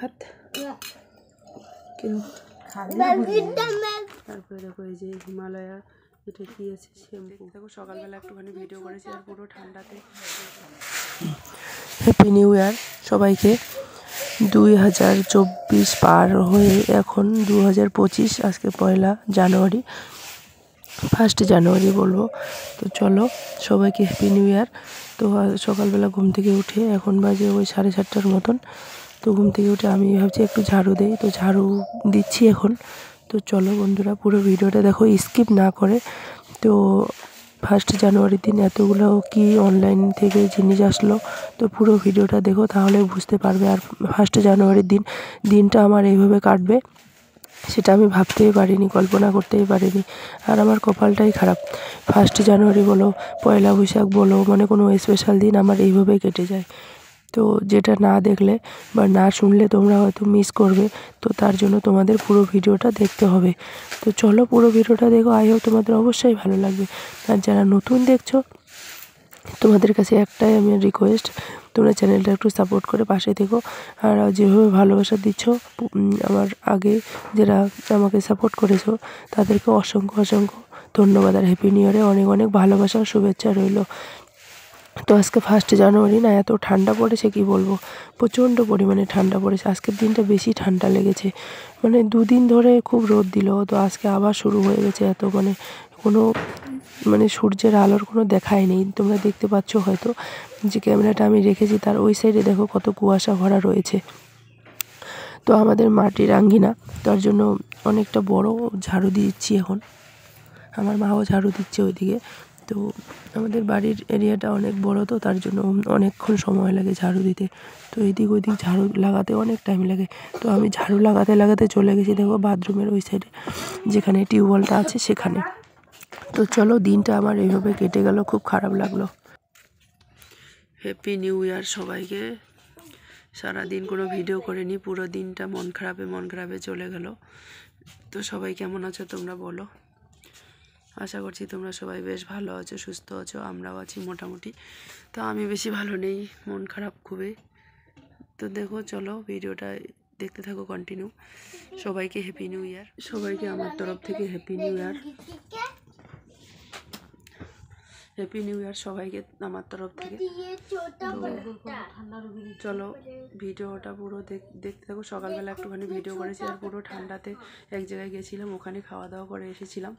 ভাত তারপরে দেখো এই যে হিমালয়া, এটা কি আছে শ্যাম্পু। দেখো সকালবেলা একটুখানি ভিডিও করেছি আর পুরো ঠান্ডাতে। হ্যাপি নিউ ইয়ার সবাইকে। 2024 পার হয়ে এখন 2025, আজকে 1 জানুয়ারি, 1 জানুয়ারি বলবো। তো চলো সবাইকে হ্যাপি নিউ ইয়ার। তো সকালবেলা ঘুম থেকে উঠে এখন বাজে ওই 7:30টার মতন। তো ঘুম থেকে উঠে আমি ভাবছি একটু ঝাড়ু দেই, তো ঝাড়ু দিচ্ছি এখন। তো চলো বন্ধুরা পুরো ভিডিওটা দেখো স্কিপ না করে। তো 1 জানুয়ারির দিন এতগুলো কি অনলাইন থেকে জিনিস আসলো, তো পুরো ভিডিওটা দেখো তাহলে বুঝতে পারবে। আর 1 জানুয়ারির দিনটা আমার এইভাবে কাটবে সেটা আমি ভাবতেই পারিনি, কল্পনা করতেই পারিনি। আর আমার কপালটাই খারাপ। 1 জানুয়ারি বলো, পয়লা বৈশাখ বলো, মানে কোনো স্পেশাল দিন আমার এইভাবেই কেটে যায়। তো যেটা না দেখলে বা না শুনলে তোমরা হয়তো মিস করবে। তো তার জন্য তোমাদের পুরো ভিডিওটা দেখতে হবে। তো চলো পুরো ভিডিওটা দেখো, আই হোপ তোমাদের অবশ্যই ভালো লাগবে। আর যারা নতুন দেখছো তোমাদের কাছে একটাই আমি রিকোয়েস্ট, তোমরা চ্যানেলটা একটু সাপোর্ট করে পাশে থেকো। আর যেভাবে ভালোবাসা দিচ্ছ আমার আগে যারা আমাকে সাপোর্ট করেছো তাদেরকে অসংখ্য অসংখ্য ধন্যবাদ। আর হ্যাপি নিউ ইয়ারে অনেক অনেক ভালোবাসা ও শুভেচ্ছা রইল। তো আজকে 1 জানুয়ারি না, এত ঠান্ডা পড়েছে কি বলবো, প্রচণ্ড পরিমাণে ঠান্ডা পড়েছে। আজকের দিনটা বেশি ঠান্ডা লেগেছে, মানে 2 দিন ধরে খুব রোদ দিল, তো আজকে আবার শুরু হয়ে গেছে। এত কোনো সূর্যের আলোর কোনো দেখাই নেই। তোমরা দেখতে পাচ্ছ হয়তো যে ক্যামেরাটা আমি রেখেছি তার ওই সাইডে দেখো কত কুয়াশা ভরা রয়েছে। তো আমাদের মাটির আঙ্গিনা, তার জন্য অনেকটা বড় ঝাড়ু দিচ্ছি এখন। আমার মাও ঝাড়ু দিচ্ছে ওইদিকে। তো আমাদের বাড়ির এরিয়াটা অনেক বড়, তো তার জন্য অনেকক্ষণ সময় লাগে ঝাড়ু দিতে। তো এদিক ওইদিক ঝাড়ু লাগাতে অনেক টাইম লাগে। তো আমি ঝাড়ু লাগাতে লাগাতে চলে গেছি দেখো বাথরুমের ওই সাইডে, যেখানে টিউবওয়েলটা আছে সেখানে। তো চলো দিনটা আমার এইভাবে কেটে গেল, খুব খারাপ লাগলো। হ্যাপি নিউ ইয়ার সবাইকে। সারাদিন কোনো ভিডিও করিনি, পুরো দিনটা মন খারাপে চলে গেল। তো সবাই কেমন আছো তোমরা বলো। আশা করছি তোমরা সবাই বেশ ভালো আছো, সুস্থ আছো, আমরাও আছি মোটামুটি। তো আমি বেশি ভালো নেই, মন খারাপ খুবই। তো দেখো চলো ভিডিওটা দেখতে থাকো কন্টিনিউ। সবাইকে হ্যাপি নিউ ইয়ার, সবাইকে আমার তরফ থেকে happy new year. Happy new year সবাইকে আমার তরফ থেকে। চলো ভিডিওটা পুরো দেখতে থাকো। সকালবেলা একটুখানি ভিডিও করেছি আর পুরো ঠান্ডাতে এক জায়গায় গেছিলাম, ওখানে খাওয়া দাওয়া করে এসেছিলাম।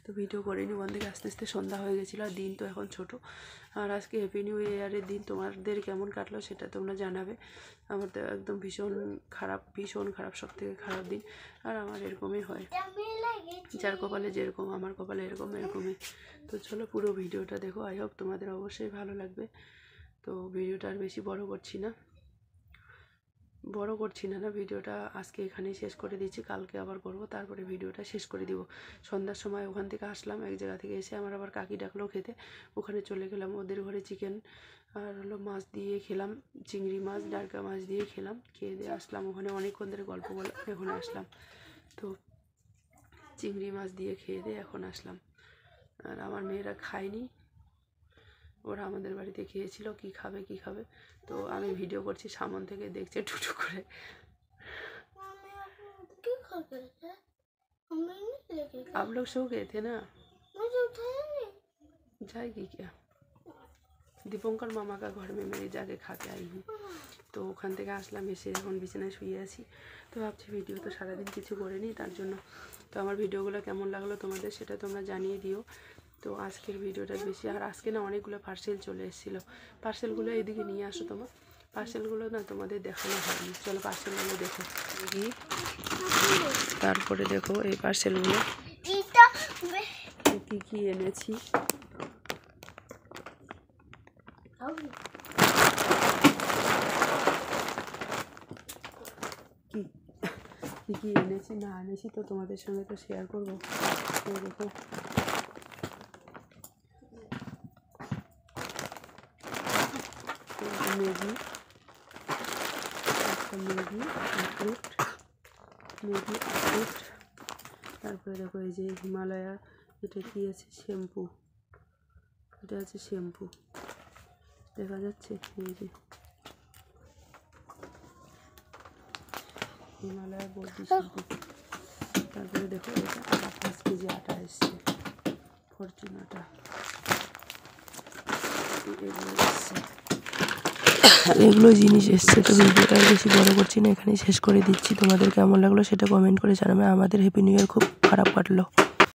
তো ভিডিও করিনি, ওখান থেকে আস্তে আস্তে সন্ধ্যা হয়ে গেছিলো। আর দিন তো এখন ছোট। আর আজকে হ্যাপি নিউ ইয়ারের দিন তোমাদের কেমন কাটলো সেটা তোমরা জানাবে। আমার তো একদম ভীষণ খারাপ, সব থেকে খারাপ দিন। আর আমার এরকমই হয়, যার কপালে যেরকম, আমার কপালে এরকমই। তো চলো পুরো ভিডিওটা দেখো, আই হোপ তোমাদের অবশ্যই ভালো লাগবে। তো ভিডিওটা আর বেশি বড় করছি না ভিডিওটা আজকে এখানেই শেষ করে দিচ্ছি। কালকে আবার করব, তারপরে ভিডিওটা শেষ করে দিব। সন্ধ্যার সময় ওখান থেকে আসলাম, এক জায়গা থেকে এসে আমার আবার কাকি ডাকলো খেতে, ওখানে চলে গেলাম। ওদের ঘরে চিকেন আর মাছ দিয়ে খেলাম, চিংড়ি মাছ, ডারকা মাছ দিয়ে খেলাম। খেয়ে দিয়ে আসলাম, ওখানে অনেকক্ষণ ধরে গল্প বললাম, এখন আসলাম। তো চিংড়ি মাছ দিয়ে খেয়ে দিয়ে এখন আসলাম। আর আমার মেয়েরা খায়নি, ওরা আমাদের বাড়িতে খেয়েছিল। কি খাবে। তো আমি ভিডিও করছি, সামন থেকে দেখছে টুটু করে। आप लोग सो गए थे ना? जाएगी क्या? দীপঙ্কর মামা কা ঘর মে মেরে যাকে খাকে আই হুঁ। তো ওখান থেকে আসলাম, এসে এখন বিছানায় শুয়ে আছি। তো ভাবছি ভিডিও তো সারাদিন কিছু করিনি, তার জন্য। তো আমার ভিডিওগুলো কেমন লাগলো তোমাদের সেটা তোমরা জানিয়ে দিও। তো আজকের ভিডিওটা বেশি, আর আজকে না অনেকগুলো পার্সেল চলে এসেছিলো। পার্সেলগুলো এইদিকে নিয়ে আসো তোমার, পার্সেলগুলো না তোমাদের দেখানো হয়নি। চলো পার্সেলগুলো দেখো। তারপরে দেখো এই পার্সেলগুলো কি এনেছি। কি এনেছি না এনেছি তো তোমাদের সঙ্গে তো শেয়ার করবো। তো দেখো ম্যাগি, আপলোড। তারপরে দেখো এই যে হিমালয়া, এটা কি আছে শ্যাম্পু, এটা আছে শ্যাম্পু, দেখা যাচ্ছে এই যে। হিমালয়া বলতি শ্যাম্পু। তারপরে দেখো এটা আটা, 5 কেজি আটা এসছে, ফরচুন আটা। এগুলো জিনিস এসছে। তো ভিডিওটা বেশি বড় করছি না, এখানেই শেষ করে দিচ্ছি। তোমাদের কেমন লাগলো সেটা কমেন্ট করে জানাবে। আমাদের হ্যাপি নিউ ইয়ার খুব খারাপ কাটলো।